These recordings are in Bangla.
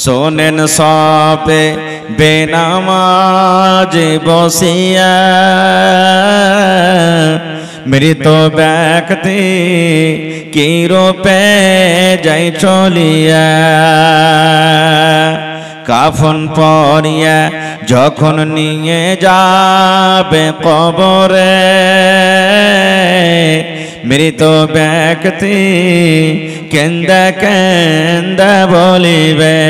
শোনেন সবে বেনামাজ বসিয়া মৃত ব্যক্তি কি রূপে যাই চলিয়া কাফন পরিয়া যখন নিয়ে যাবে কবরে মৃত ব্যক্তি কেন্দা কেন্দা বলিবে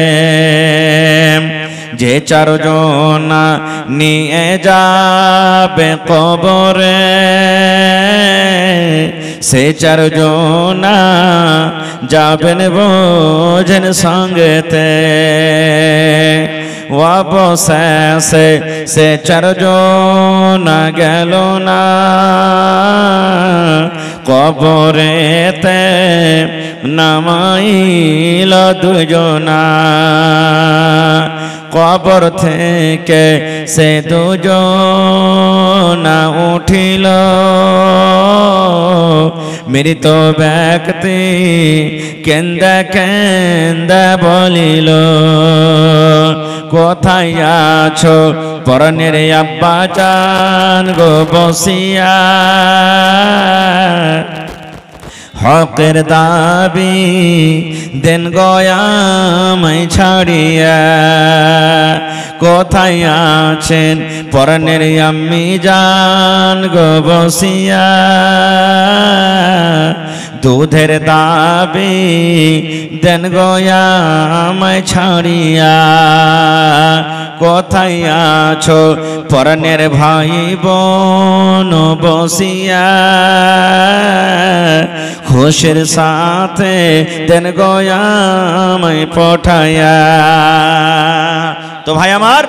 যে চারজন নিয়ে যাবে কবরে সে চারজন যাবেন বোঝেন সঙ্গেতে অবশেষে সে চারজন গেল না কবরেতে নামাইল দুজনা কবর থেকে সে দুজনা উঠিল মৃত ব্যক্তি কেন্দা কেন্দা বলিল কোথায় আছো পরনের আব্বা জান গো বসিয়া হকের দাবি দেন গয়ামাই ছাড়িয়া কোথায় আছেন পরনের আম্মি জান গো বসিয়া দুধের দাবি দেন গয়ামাই ছাড়িয়া কোথায় আছো পরনের ভাই বোন বসিয়া খুশির সাথে দেন গয়ামাই পঠায়া তো ভাই আমার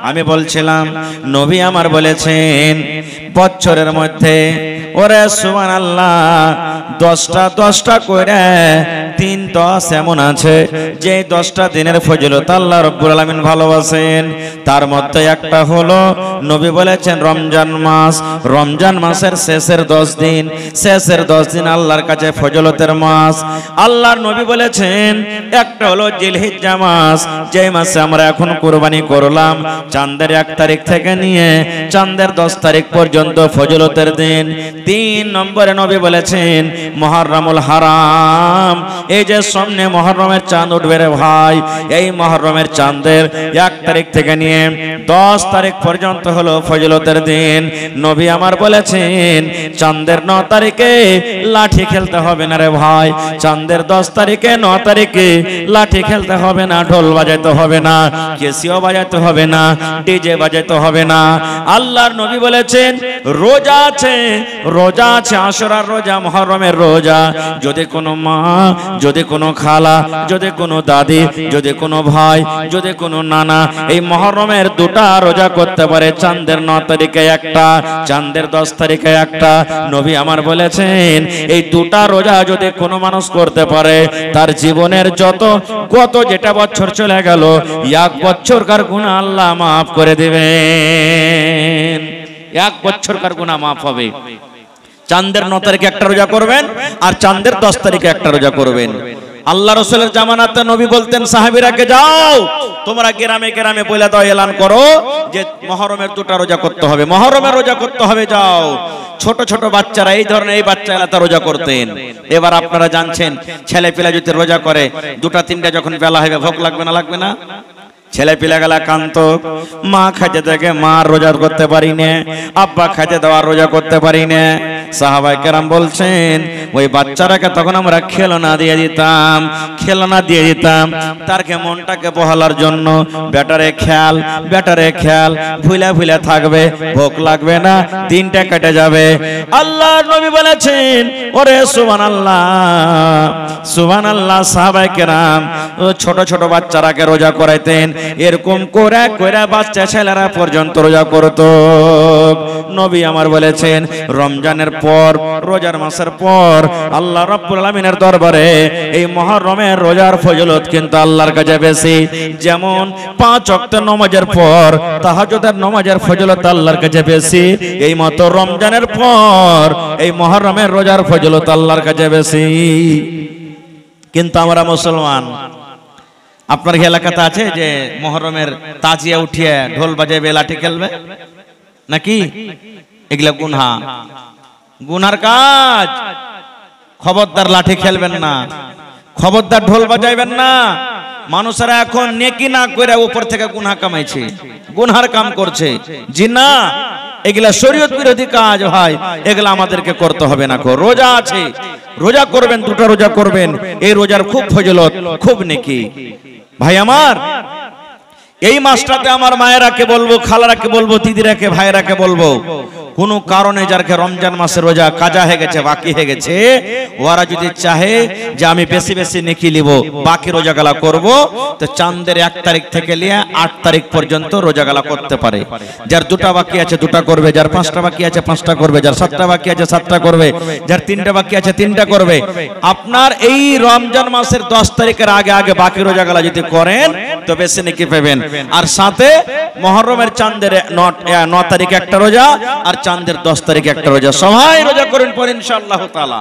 আমি বলছিলাম নবী আমার বলেছেন বছরের মধ্যে ওরে সুবহানাল্লাহ 10টা করে 3-10 এমন আছে যে 10টা দিনের ফজিলত আল্লাহ রাব্বুল আলামিন ভালোবাসেন তার মধ্যে একটা হলো নবী বলেছেন রমজান মাস রমজান মাসের শেষের 10 দিন আল্লাহর কাছে ফজিলতের মাস আল্লাহর নবী বলেছেন একটা হলো জিলহিজ্জা মাস যে মাসে আমরা এখন কুরবানি করলাম চাঁদের 1 তারিখ থেকে নিয়ে চাঁদের 10 তারিখ পর্যন্ত ফজিলতের দিন 3 নম্বরে নবী বলেছেন মুহররমুল হারাম এই যে সামনে মুহররমের চাঁদ উঠবে রে ভাই এই মুহররমের চাঁদের 1 তারিখ থেকে নিয়ে 10 তারিখ পর্যন্ত হলো ফজিলতের দিন নবী আমার বলেছেন চাঁদের 9 তারিখে লাঠি খেলতে হবে না রে ভাই চাঁদের 10 তারিখে 9 তারিখে লাঠি খেলতে হবে না ঢোল বাজাতে হবে না ক্যাসিও বাজাতে হবে না ডিজে বাজাতে হবে না আল্লাহর নবী বলেছেন রোজা আছে আশুরার রোজা মুহররমের রোজা যদি কোনো মা যদি কোনো খালা যদি কোনো দাদি যদি কোনো ভাই যদি কোনো নানা এই মুহররমের 2টা রোজা করতে পারে চাঁদের 9 তারিখে একটা চাঁদের 10 তারিখে একটা নবী আমার বলেছেন এই 2টা রোজা যদি কোনো মানুষ করতে পারে তার জীবনের কত যেটা বছর চলে গেল 1 বছরকার গুনাহ আল্লাহ maaf করে দিবেন 1 বছরকার গুনাহ maaf হবে চাঁদের 9 তারিখে একটা রোজা করবেন আর চাঁদের 10 তারিখে একটা রোজা করবেন আল্লাহ রাসূলের জামানাতে নবী বলতেন সাহাবীরাকে যাও তোমরা গ্রামে গ্রামে বলে দাও এলান করো যে মুহররমের 2টা রোজা করতে হবে মুহররমের রোজা করতে হবে যাও ছোট ছোট বাচ্চারা এই ধরনের এই বাচ্চারা তা রোজা করতেন এবার আপনারা জানছেন ছেলে পিলা যদি রোজা করে 2টা 3টা যখন বেলা হবে ভোগ লাগবে না ছেলে পিলা গেলা কান্ত মা খাইতে থেকে মা রোজা করতে পারি না আব্বা খাইতে দেওয়া রোজা করতে পারি না সাহাবায়ে কেরাম বলছেন ওই বাচ্চাটাকে তখন আমরা খেলনা দিয়ে দিতাম তারকে মনটাকে বহালার জন্য ব্যাটারে খেয়াল ভুলা থাকবে ভোগ লাগবে না দিনটা কেটে যাবে আল্লাহর নবী বলেছেন ওরে সুবহানাল্লাহ সাহাবায়ে কেরাম ছোট ছোট বাচ্চারাকে রোজা করাইতেন এরকম করে বাচ্চা ছেলেরা পর্যন্ত রোজা করত নবী আমার বলেছেন রমজানের পর রোজার মাসের পর আল্লাহ রাব্বুল আলামিনের দরবারে এই মুহররমের রোজার ফজিলত কিন্তু আল্লাহর কাছে বেশি যেমন 5 ওয়াক্ত নামাজের পর তাহাজ্জুদের নামাজের ফজিলত আল্লাহর কাছে বেশি এই মত রমজানের পর এই মুহররমের রোজার ফজিলত আল্লাহর কাছে বেশি কিন্তু আমরা মুসলমান আপনার এলাকাতে আছে যে মুহররমের তাজিয়া উঠিয়ে ঢোল বাজাবে লাঠি খেলবে নাকি? এগুলা গুনহার কাজ। খবরদার লাঠি খেলবেন না, খবরদার ঢোল বাজাইবেন না। মানুষেরা এখন নেকি না করে উপর থেকে গুনহা কামাইছে, গুনহার কাম করছে। জি না, এগুলা শরীয়ত বিরোধী কাজ ভাই, এগুলা আমাদেরকে করতে হবে না। রোজা আছে, রোজা করবেন, দুটো রোজা করবেন, এই রোজার খুব ফজিলত, খুব নেকি। ভাই আমার, এই মাসটাতে আমার মায়েরাকে বলবো, খালারাকে বলবো, দিদিরাকে, ভাইরাকে বলবো, কোন কারণে যারকে রমজান মাসের রোজা কাজা হয়ে গেছে, বাকি হয়ে গেছে, ওরা যদি চাহে যে আমি বেশি বেশি নেকি নিব, বাকি রোজাগুলা করব, তো চাঁদের 1 তারিখ থেকে নিয়ে 8 তারিখ পর্যন্ত রোজাগুলা করতে পারে। যার 2টা বাকি আছে 2টা করবে, যার 5টা বাকি আছে 5টা করবে, যার 7টা বাকি আছে 7টা করবে, যার 3টা বাকি আছে 3টা করবে। আপনার এই রমজান মাসের 10 তারিখের আগে আগে বাকি রোজাগুলা যদি করেন তো বেশি নেকি পাবেন। আর সাথে মুহররমের চাঁদের 9 তারিখে একটা রোজা, আর চাঁদের 10 তারিখে একটা রোজা। সবাই রোজা করেন পর ইনশাআল্লাহ তাআলা,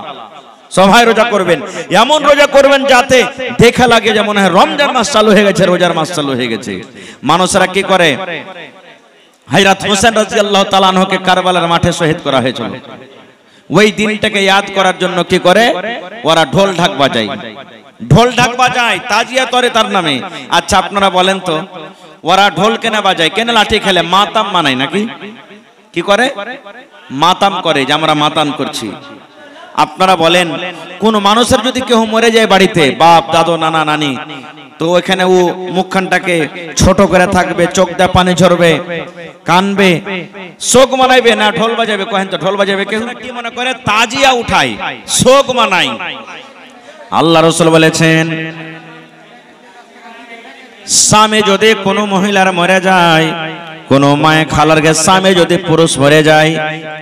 সবাই রোজা করবেন। এমন রোজা করবেন যাতে দেখা লাগে যে মনে হয় রমজান মাস চালু হয়ে গেছে, রোজার মাস চালু হয়ে গেছে। মানুষরা কি করে, হযরত হোসেন রাদিয়াল্লাহু তাআলা আনহুকে কারবালার মাঠে শহীদ করা হয়েছিল, ওই দিনটাকে ইয়াদ করার জন্য কি করে, ওরা ঢোল ঢাক বাজায়, ঢোল ঢাক বাজায়, তাজিয়া করে তার নামে। আচ্ছা আপনারা বলেন তো, ওরা ঢোল কেন বাজায়, কেন লাঠি খেলে? মাতাম মানায় নাকি? কি করে? মাতাম করে, যে আমরা মাতাম করছি। আপনারা বলেন, কোন মানুষের যদি কেউ মরে যায় বাড়িতে, বাপ, দাদু, নানা, নানি, তো ওইখানে ও মুখখানটাকে ছোট করে থাকবে, চোখ দিয়ে পানি ঝরবে, কানবে, শোক মানাইবে না ঢোল বাজাবে? কহেন তো ঢোল বাজাবে? কেউ কি মনে করে তাজিয়া উঠাই, শোক মানাই। আল্লাহ রাসূল বলেছেন, স্বামী যদি কোনো মহিলার মরে যায়, কোন মায়ে খালার স্বামী যদি পুরুষ মরে যায়,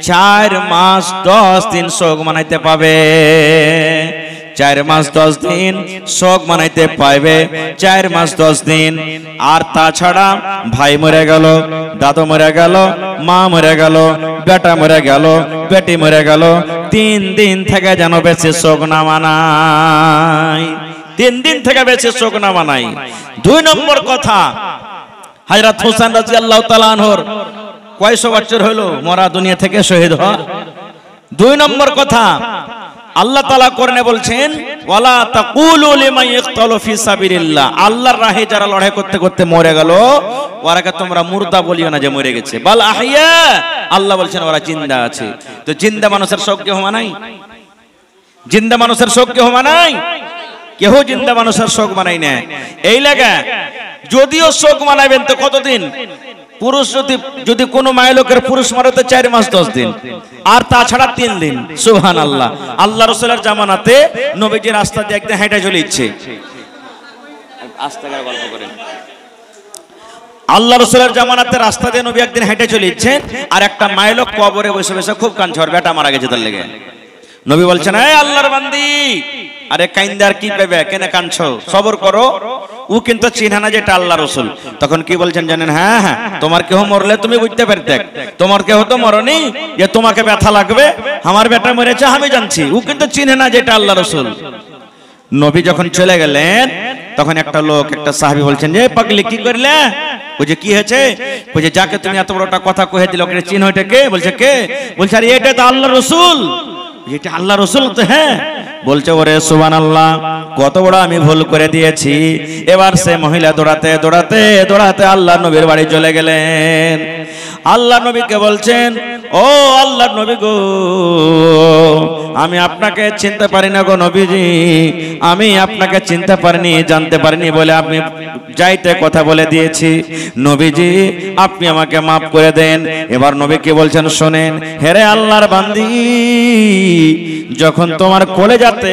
4 মাস 10 দিন শোক মানাইতে পাবে। 4 মাস 10 দিন শোক মানাইতে পাইবে, 4 মাস 10 দিন। আর তাছাড়া ভাই মরে গেল, দাদু মরে গেল, মা মরে গেল, বেটা মরে গেল, বেটি মরে গেল, 3 দিন থেকে যেন বেশি শোক না মানাই, 3 দিন থেকে বেশি শোক না মানাই। 2 নম্বর কথা, হযরত হোসেন রাদিয়াল্লাহু তাআলা আনহুর কয়শো বছর হলো মরা, দুনিয়া থেকে শহীদ হওয়া। 2 নম্বর কথা, আল্লাহ তাআলা কোরআনে বলছেন, ওয়ালা তাকুলু লিমান ইয়াকতালু ফি সাবিলিল্লাহ, আল্লাহর রাহে যারা লড়াই করতে করতে মরে গেল, ওরাকে তোমরা মুর্দা বলিও না যে মরে গেছে, বাল আহইয়া, আল্লাহ বলছেন ওরা জিন্দা আছে। তো জিন্দা মানুষের শোক কেউ মানায়? জিন্দা মানুষের শোক কেউ মানায়? কেউ জিন্দা মানুষের শোক মানায় না। এই লাগা যদিও শোক মানাবেন তো কতদিন? পুরুষ যদি কোনো মায়ের লোকের পুরুষ মারে তো 4 মাস 10 দিন, আর তাছাড়া 3 দিন। সুবহানাল্লাহ। আল্লাহ রাসূলের জামানাতে নবীজি রাস্তা দিয়ে একদিন হেঁটে চলে ইচ্ছে, আস্তে করে গল্প করেন। আল্লাহ রাসূলের জামানাতে রাস্তা দিয়ে নবী একদিন হেঁটে চলে ইচ্ছেন, আর একটা মায়ের লোক কবরে বসে বসে খুব কাঁদছে, ওর বেটা মারা গেছে তার লেগে। নবী বলছেন, এই আল্লাহর বান্দি, আরে কাইন্দার কি পাবে, কেন কাঁদছো, সবর করো। ও কিন্তু চিনে না যে এটা আল্লাহ রাসূল। তখন কি বলছেন জানেন? হ্যাঁ হ্যাঁ, তোমার কেউ মরলে তুমি বুঝতে পারতে, তোমার কেউ তো মরনি যে তোমাকে ব্যথা লাগবে, আমার বেটা মরেছে আমি জানছি। ও কিন্তু চিনে না যে এটা আল্লাহ রাসূল। নবী যখন চলে গেলেন, তখন একটা লোক, একটা সাহাবী বলছেন, যে পাগলি কি করলে? বলছে কি হয়েছে? বলছে যাকে তুমি এত বড়টা কথা কয়ে দিলে, ওকে চিনো এটা কে? বলছে কে? বলছে আরে এটা তো আল্লাহ রাসূল। এটা আল্লাহ রাসূল তো? হ্যাঁ। বলছে ওরে সুবহানাল্লাহ, কত বড় আমি ভুল করে দিয়েছি। এবার সে মহিলা দৌড়াতে দৌড়াতে দৌড়াতে আল্লাহ নবীর বাড়ি চলে গেলেন। আল্লাহ নবীকে বলছেন, ও আল্লাহর নবী গো, আমি আপনাকে চিনতে পারি না গো নবীজি, আমি আপনাকে চিনতে পারিনি, জানতে পারিনি বলে আপনি যাইতে কথা বলে দিয়েছি। নবীজি আপনি আমাকে মাফ করে দেন। এবার নবীকে বলছেন, শোনেন হেরে আল্লাহর বান্দি, যখন তোমার কলেজাতে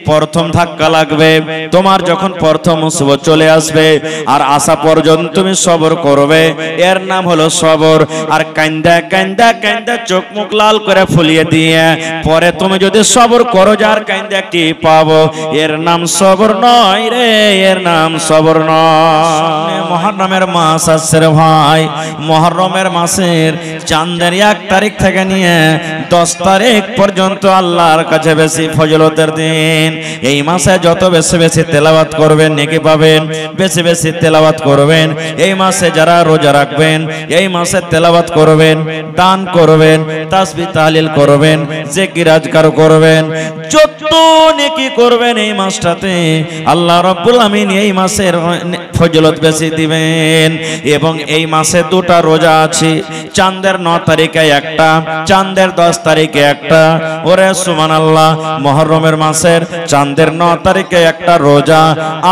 প্রথম ধাক্কা লাগবে, তোমার যখন প্রথম মুসিবত চলে আসবে, আর আসা পর্যন্ত তুমি সবর করবে, এর নাম হলো সবর। আর কান্দা কান্দা কান্দা চোখ মুখ লাল করে ফুলিয়ে দিয়ে পরে তুমি যদি সবর করো, যার কান্দা কি পাবো, এর নাম সবর নয় রে, এর নাম সবর নয়। মুহররমের মাস আসছে রে ভাই, মুহররমের মাসের চাঁদের 1 তারিখ থেকে নিয়ে 10 তারিখ পর্যন্ত আল্লাহর কাছে বেশি ফজিলতের দিন। এই মাসে যত বেশি বেশি তেলাওয়াত করবেন নেকি পাবেন, বেশি বেশি তেলাওয়াত করবেন। এই মাসে যারা রোজা রাখবেন, এই মাসে তেলাওয়াত করবেন, দান করবেন, তাসবিহ তাহলিল করবেন, জিকির আজকার করবেন, যত নেকি করবেন এই মাসটাতে আল্লাহ রাব্বুল আমিন এই মাসের ফজিলত বেশি দিবেন। এবং এই মাসে দুটা রোজা আছে, চাঁদের 9 তারিখে একটা, চাঁদের 10 তারিখে একটা। ওরে সুবহানাল্লাহ, মুহররমের মাসের চাঁদের 9 তারিখে একটা রোজা,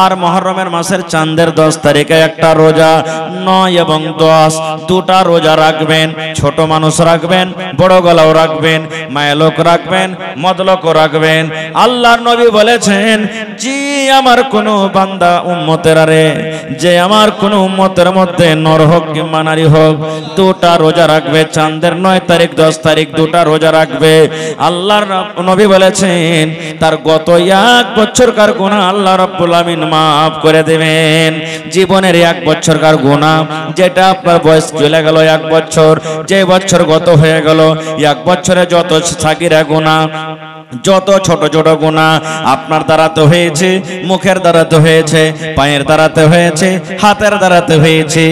আর মুহররমের মাসের চাঁদের 10 তারিখে একটা রোজা। 9 এবং 10 দুটা রোজা রাখবেন। ছোট মানুষ রাখবেন, বড় গলাও রাখবেন, মায়ালোক রাখবেন, মদলোকও রাখবেন। আল্লাহর নবী বলেছেন, জি আমার কোন বান্দা উম্মতের আরে, যে আমার কোন উম্মতের মধ্যে নর হোক কিংবা নারী হোক, দুটা রোজা রাখবে, চাঁদের 9 তারিখ 10 তারিখ দুটা রোজা রাখবে। আল্লাহর নবী বলেছেন তার গত 1 বছরকার গুনাহ আল্লাহ রাব্বুল আমিন মাফ করে দেবেন। জীবনের 1 বছরকার গুনাহ, যেটা আপনার বয়স চলে গেল 1 বছর, যে বছর গত হয়ে গেল, 1 বছরে যত সাগীরা গুনাহ, যত ছোট ছোট গুনাহ আপনার দ্বারাতে হয়েছে, মুখের দ্বারাতে হয়েছে, পায়ের দ্বারাতে হয়েছে, হাতের দ্বারাতে হয়েছে,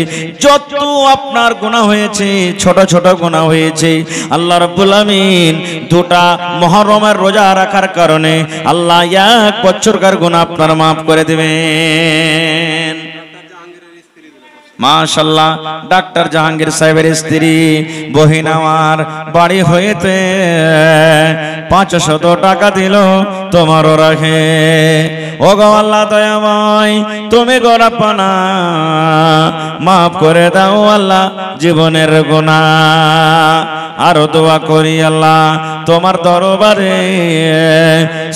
যত আপনার গুনাহ হয়েছে, ছোট ছোট গুনাহ হয়েছে, আল্লাহ রাব্বুল আমিন দুটা মুহররমের রোজা রাখার কারণে আল্লাহ 1 বছরকার গুনাহ আপনার মাফ করে দিবেন। মাশাআল্লাহ, ডাক্তার জাহাঙ্গীর সাহেবের স্ত্রী বহিন আমার বাড়ি হইতে 500 টাকা দিল, তোমারও রাখে। ও গো আল্লাহ দয়াময়, তুমি গো রব্বানা মাফ করে দাও আল্লাহ জীবনের গুনাহ। আরো দোয়া করি আল্লাহ তোমার দরবারে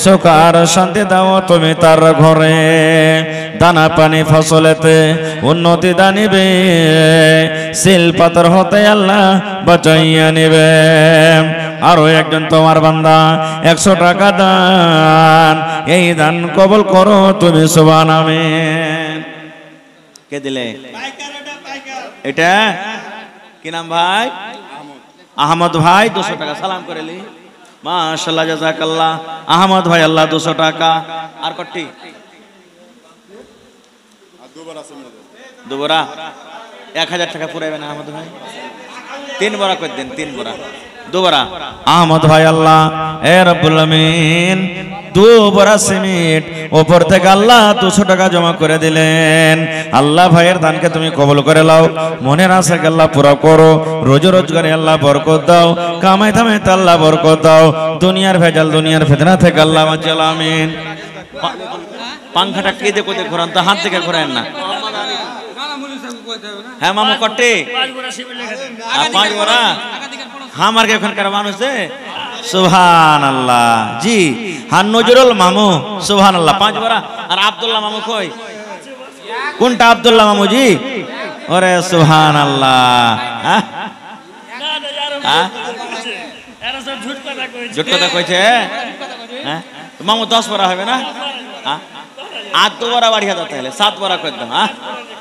সুখ আর শান্তি দাও তুমি তার ঘরে, দানা পানি ফসলেতে উন্নতি দানিবে, সিল পাথর হতে আল্লাহ বাঁচাইয়া নিবে। আরো একজন তোমার বান্দা 100 টাকা দান, এই দান কবুল করো তুমি সুবহান আমিন। কে দিলে এটা? কি নাম ভাই? আহমদ ভাই 200 টাকা সালাম করেলি, মাশাআল্লাহ জাযাকাল্লাহ। আহমদ ভাই আল্লাহ 200 টাকা। আর কটি দুবরা 1000 টাকা পুরাইবেন আহমদ ভাই, 3 বড়া করে দেন, 3 বড়া দুবরা। আহমদ ভাই আল্লাহ এ রব্বুল আমিন 2 বড়া সিমেন্ট উপর থেকে আল্লাহ 200 টাকা জমা করে দিলেন। আল্লাহ ভাইয়ের দানকে তুমি কবুল করে নাও, মনের আশাকে আল্লাহ পুরা করো, রোজ রোজগারে আল্লাহ বরকত দাও, কামাই ধামাইতে আল্লাহ বরকত দাও, দুনিয়ার ভেজাল দুনিয়ার ফিতনা থেকে আল্লাহ বাঁচাও আমিন। পাংখাটা কে দেখো দেখো ঘোরান তো, হাত থেকে ঘোরান না। হ্যাঁ মামু কটে 5 বড়া আমার কে এখানকার মানুষ সুবহানাল্লাহ। জি হ্যাঁ নজরুল মামু সুবহানাল্লাহ 5 বড়া। আর আব্দুল্লাহ মামু কই? কোনটা আব্দুল্লাহ মামু জি? ওরে সুবহানাল্লাহ। ঝুট কথা কইছে হ্যাঁ মামু 10 বড়া হবে না? 8 বড়া বাড়িয়ে দাও, তাহলে 7 বড়া করে দাও।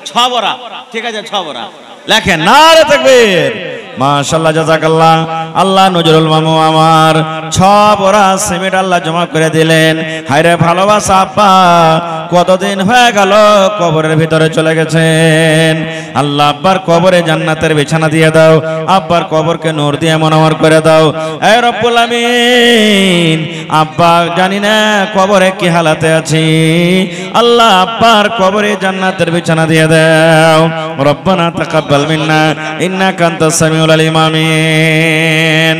6 বড়া ঠিক আছে, 6 বড়া লেখেন। নারে তাকবীর, মাশাআল্লাহ জাযাকাল্লাহ। আল্লাহ নজরুল মামু আমার 6 বড়া সিমেন্ট আল্লাহ জমা করে দিলেন। হায়রে ভালোবাসা আব্বা, কতদিন হয়ে গেল কবরের ভিতরে চলে গেছেন। আল্লাহ আব্বার কবরে জান্নাতের বিছানা দিয়ে দাও, আব্বার কবরকে নূর দিয়ে মনোহর করে দাও। এ রব্বুল আমিন, আব্বা জানি না কবরে কি হালাতে আছি, আল্লাহ আব্বার কবরে জান্নাতের বিছানা দিয়ে দাও। রব্বানা তাকাব্বাল মিন্না ইন্নাকা আনতাস সামিউল আলিম আমিন।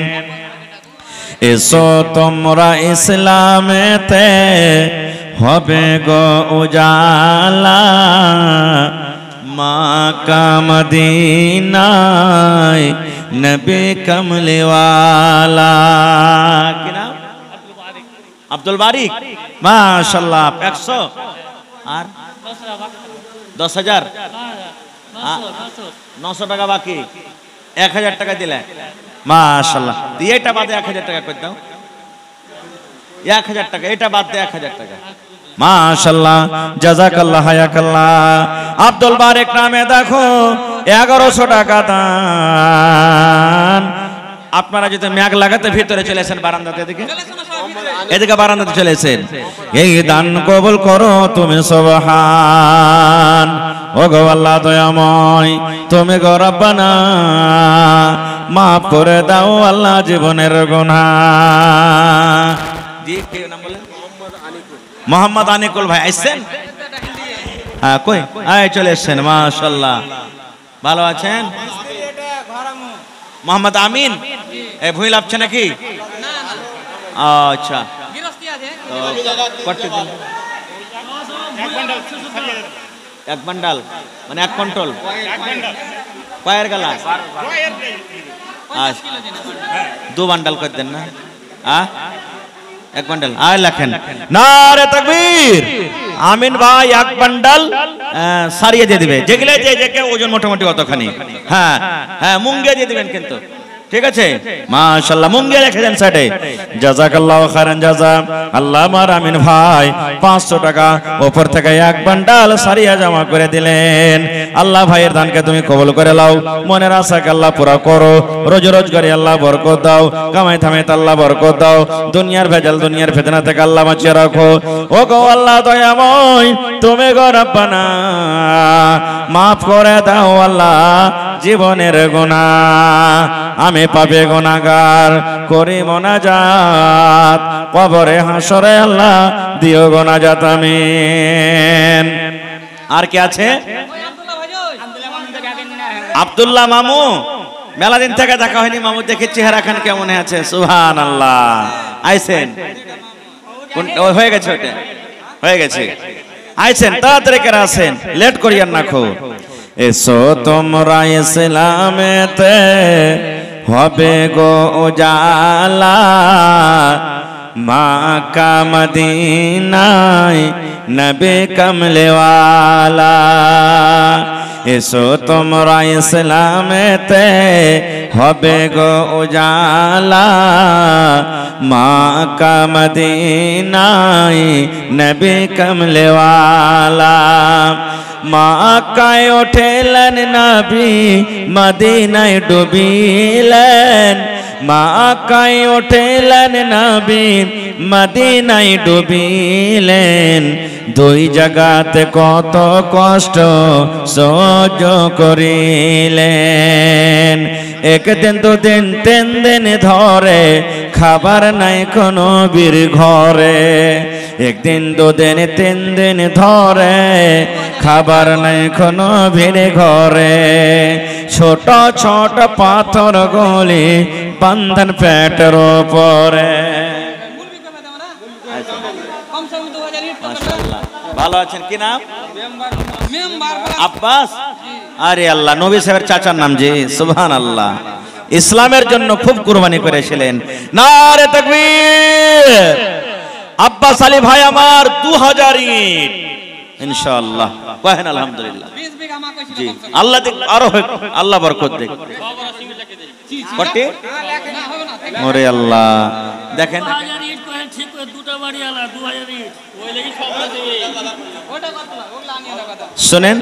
এসো তোমরা ইসলামেতে হবে গো উজালা, মাকা মদিনায় নবী কমলিওয়ালা। কি নাম? আব্দুল বারিক। মাশাআল্লাহ 100 আর 10,000 900 টাকা বাকি, 1000 টাকা দিলে মাশাআল্লাহ। এটা বাদে 1000 টাকা করে দাও, 1000 টাকা এটা বাদ দে 1000 টাকা। মাশাআল্লাহ জাযাকাল্লাহ হায়াকাল্লাহ। আব্দুল বারিক নামে দেখো 1100 টাকা দান। আপনারা যদি ম্যাগ লাগাতে ভিতরে চলে আসেন বারান্দাতে, দিকে এদিকে বারান্দাতে চলে এসেন। এই দান কবুল করো তুমি সুবহান। ও গো আল্লাহ দয়াময়, তুমি গো রব্বানা মাফ করে দাও আল্লাহ জীবনের গুনাহ। জি কে নাম বলেন? মোহাম্মদ আনিকুল ভাই আইছেন? হ্যাঁ কই আয় চলে এসেছেন, মাশাআল্লাহ। ভালো আছেন? মোহাম্মদ আমিন এ ভুল লাগছে নাকি? আচ্ছা এক বান্ডাল মানে এক কন্ট্রোল কয়ের গেলা দু বান্ডাল করে দেন না? এক বান্ডাল আর লেখেন নারে তাকবীর। আমিন ভাই এক বান্ডাল সারিয়ে দিয়ে দিবে, যেগুলো যে ওজন মোটামুটি অতখানি। হ্যাঁ হ্যাঁ মুঙ্গিয়ে দিয়ে দিবেন কিন্তু, ঠিক আছে? মাশাআল্লাহ মুঙ্গিয়ে রেখে দেন সাইডে। জাযাকাল্লাহু খাইরান জাযা। আল্লাহ আমার আমিন ভাই 500 টাকা উপর থেকে এক বান্ডাল সারিয়া জমা করে দিলেন। আল্লাহ ভাইয়ের দানকে তুমি কবুল করে নাও, মনের আশাকে আল্লাহ পুরা করো, রোজ রোজগারে আল্লাহ বরকত দাও, কামাই থামাইতে আল্লাহ বরকত দাও, দুনিয়ার ভেজাল দুনিয়ার ফিতনা থেকে আল্লাহ বাঁচিয়ে রাখো। ও গো আল্লাহ দয়াময়, তুমি গো রব্বানা মাফ করে দাও আল্লাহ জীবনের গুনাহ। আমি পাপে গুনাহগার করি মোনাজাত, কবরে হাসরে আল্লাহ দিও গুনাহজাত আমিন। আর কি আছে? আব্দুল্লাহ মামু, মেলা দিন থেকে দেখা হয়নি মামু, দেখে চেহারা খান কেমন আছে? সুবহানাল্লাহ। আইছেন? হয়ে গেছে, ওটা হয়ে গেছে। আইছেন তাড়াতাড়ি করে আসেন, লেট করিয়েন না খুব। এসো তোমরা ইসলামেতে হবে গো উজালা, মাক্কা মদিনায় নবী কমলেওয়ালা। এসো তোমরা ইসলামেতে হবে গো উজালা, মাক্কা মদিনায় নবী কমলেওয়ালা। মাক্কায় ওঠেলেন নবী, মদিনায় ডুবিলেন। মাক্কায় ওঠেলেন নবী, মদিনায় ডুবিলেন। দুই জায়গাতে কত কষ্ট সহ্য করিলেন। একদিন দুদিন তিন দিন ধরে খাবার নাই কোনো বীর ঘরে। একদিন দুদিন তিন দিন ধরে খাবার নাই কোনো বীর ঘরে। ছোট ছোট পাথর গলি বান্ধন পেটের উপরে। ভালো আছেন? কি নাম? আব্বাস। আরে আল্লাহ, নবী সাহেবের চাচার নাম জি। সুবহানাল্লাহ। ইসলামের জন্য খুব কুরবানি করেছিলেন। নারে তাকবীর। আব্বাস আলী ভাই আমার 2000 ইট ইনশাআল্লাহ। কহেন আলহামদুলিল্লাহ। জি আল্লাহ দেখ আরো আল্লাহ বরকত দেখ। কটি? ওরে আল্লাহ, দেখেন শুনেন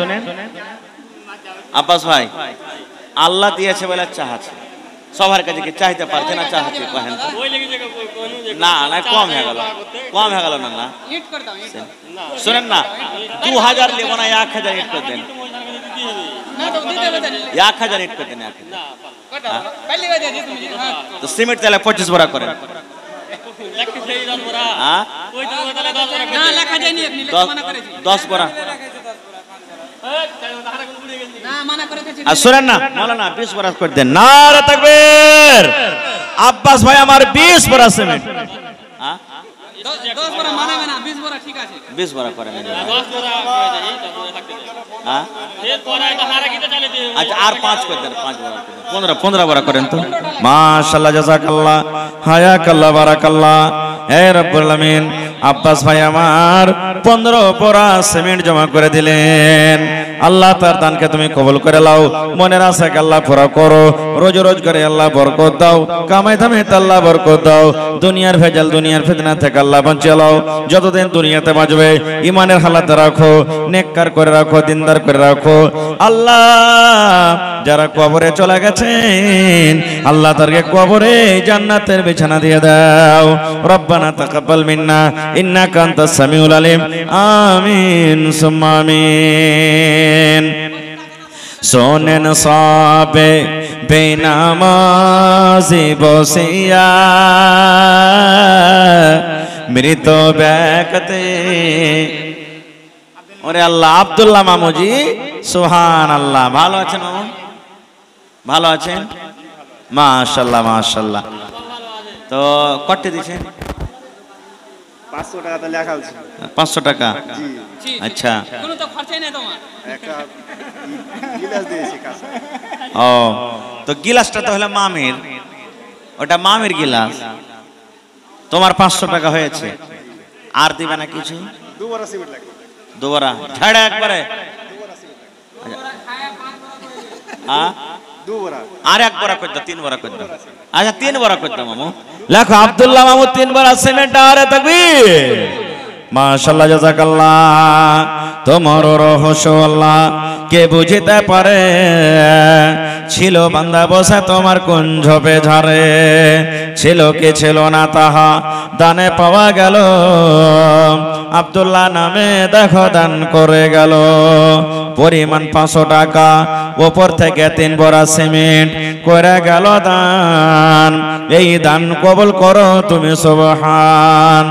আব্বাস ভাই, আল্লাহ দিয়েছে বলে চাহাচ্ছে, সবার কাছে কি চাইতে পারছে না? চাহাচ্ছে কহেন না না, কম হয়ে গেল, কম হয়ে গেল। না না শুনেন না, 2000 নেব না, 1000 ইট করে দেন। 1000 ইট করে দেন। তো সিমেন্ট তাহলে 25 বড়া করেন। 10 বড়া। আর শুনেন না মাওলানা 20 বড়া করে দেন। নারে তাকবীর। আব্বাস ভাই আমার 20 বড়া সিমেন্ট। 10 বড়া মানাবে না, 20 বড়া ঠিক আছে। 20 বড়া করেন। 10 বড়া হয়ে যায়, 10 বড়া থাকতে দেন। হ্যাঁ এর পরে এটা হারা কিতে চলে দিন। আচ্ছা আর 5 করে দেন, 5 বড়া করে দেন। 15 বড়া করেন তো। মাশাআল্লাহ, জাযাকাল্লাহ, হায়াকাল্লাহ, বারাকাল্লাহ। হে রব্বুল আলামিন, আব্বাস ভাই আমার 15 পোরা সিমেন্ট জমা করে দিলেন। আল্লাহ তার দানকে তুমি কবুল করে লাও, মনের আশাকে আল্লাহ পুরা করো, রোজ রোজ করে আল্লাহ বরকত দাও, কামাই ধামাইতে আল্লাহ বরকত দাও, দুনিয়ার ভেজাল দুনিয়ার ফিতনা থেকে আল্লাহ বাঁচিয়ে লাও। যতদিন দুনিয়াতে বাঁচবে ইমানের হালাতে রাখো, নেককার করে রাখো, দিনদার করে রাখো। আল্লাহ যারা কবরে চলে গেছেন আল্লাহ তাদেরকে কবরে জান্নাতের বিছানা দিয়ে দাও। রব্বানা তাকাব্বাল মিন্না ইন্নাকা আনতাস সামিউল আলিম। আমিন সুম্মা আমিন। শোনেন সবে বেনামাজি বসিয়া মৃত ব্যক্তি। ওরে আল্লাহ, আব্দুল্লাহ মামুজি সুবহানাল্লাহ। ভালো আছেন মামু? ভালো আছেন? মাশাআল্লাহ মাশাআল্লাহ। তো কত দিয়েছেন? 500 টাকা তো লেখা আছে। 500 টাকা? জি। আচ্ছা, কোনো তো খরচাই নেই তোমার। একটা গিলাস দিয়েছি কাছে। ও তো গিলাসটা তো হলো মামির, ওটা মামির গিলাস। তোমার 500 টাকা হয়েছে। আর দিবে না কিছু? দুবার সিমেন্ট লাগবে। দুবার ঝাড়া একবারে? দুবার। আর এক বড়া করতে 3 বড়া করতে। আচ্ছা 3 বড়া করতে মামু। লেখো আব্দুল্লাহ মামু 3 বড়া সিমেন্ট। আরে তাকবীর, মাশাআল্লাহ জাযাকাল্লাহ। তোমার রহস্য আল্লাহ কে বুঝিতে পারে, ছিল বান্দা বসে তোমার কুঞ্জ ঝরে, ছিল কি ছিল না তাহা দানে পাওয়া গেল। আব্দুল্লাহ নামে দেখো দান করে গেল, পরিমাণ 500 টাকা, ওপর থেকে 3 বড়া সিমেন্ট করে গেল দান। এই দান কবুল করো তুমি সুবহান।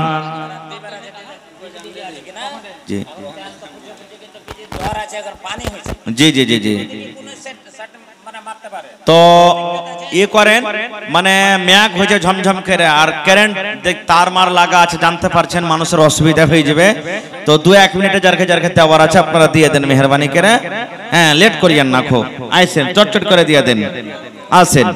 জি জি জি জি। তো ই করেন মানে ম্যাগ হয়েছে ঝমঝম করে, আর কারেন্ট তার মার লাগা আছে, জানতে পারছেন মানুষের অসুবিধা হয়ে যাবে। তো 2-1 মিনিটে যারকে যারকে দেওয়ার আছে আপনারা দিয়ে দেন মেহরবানি করে। হ্যাঁ, লেট করিয়েন না, খো আইসেন চটচট করে দিয়ে দেন। আসেন।